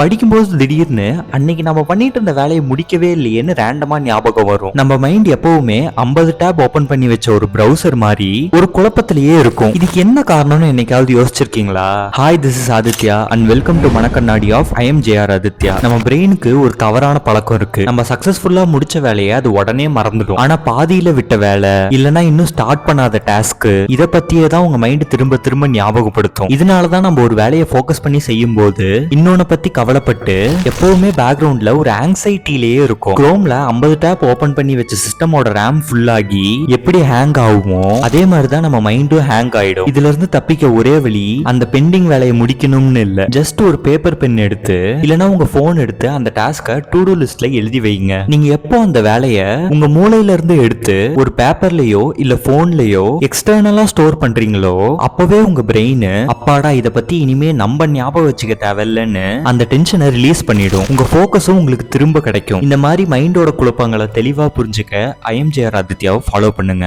படிக்கும்போது திடீர்னு அன்னைக்கு நம்ம பண்ணிட்டு இருந்த வேலையை முடிக்கவே இல்லையேன்னு ரேண்டமா ஞாபகம் வரும். நம்ம மைண்ட் எப்பவுமே 50 டேப் ஓபன் பண்ணி வச்ச ஒரு பிரவுசர் மாதிரி ஒரு குழப்பத்திலேயே இருக்கும். இதுக்கு என்ன காரணம்னு என்னைக்காவது யோசிச்சிருக்கீங்களா? Hi, this is Aditya and welcome to Manakkannadi of I am JR Aditya. நம்ம பிரெயினுக்கு ஒரு தவறான பழக்கம் இருக்கு. நம்ம சக்சஸ்ஃபுல்லா முடிச்ச வேலையை அது உடனே மறந்துடும். ஆனா பாதியில விட்ட வேலை இல்லனா இன்னும் ஸ்டார்ட் பண்ணாத டாஸ்க் இத பத்தியே தான் உங்க மைண்ட் திரும்ப திரும்ப ஞாபகப்படுத்தும். இதனாலதான் நம்ம ஒரு வேலையை ஃபோக்கஸ் பண்ணி செய்யும் போது இன்னொன்னு பத்தி கவலைப்பட்டு எப்பவுமே பேக்ரவுண்ட்ல ஒரு ஆங்ஸைட்டிலேயே இருக்கும். குரோம்ல 50 டேப் ஓபன் பண்ணி வச்ச சிஸ்டமோட ரேம் ஃபுல் ஆகி எப்படி ஹேங் ஆகுமோ அதே மாதிரிதான் நம்ம மைண்டும் ஹேங் ஆயிடும். இதுல இருந்து தப்பிக்க ஒரே வழி அந்த பெண்டிங் வேலையை முடிக்கணும்னு இல்ல, ஜஸ்ட் ஒரு பேப்பர் பென் எடுத்து இல்லனா உங்க போன் எடுத்து அந்த டாஸ்க டு டு லிஸ்ட்ல எழுதி வைங்க. நீங்க எப்போ அந்த வேலையை உங்க மூளையில இருந்து எடுத்து ஒரு பேப்பர்லயோ இல்ல போன்லயோ எக்ஸ்டர்னலா ஸ்டோர் பண்றீங்களோ அப்பவே உங்க பிரெயின் அப்பாடா இத பத்தி இனிமே நம்ம ஞாபகம் வச்சுக்க தேவையில்லைன்னு அந்த டென்ஷனை ரிலீஸ் பண்ணிடும். உங்க ஃபோக்கஸும் உங்களுக்கு திரும்ப கிடைக்கும். இந்த மாதிரி மைண்டோட குழப்பங்களை தெளிவா புரிஞ்சுக்க ஐ எம் ஜேஆர் ஆதித்யாவை ஃபாலோ பண்ணுங்க.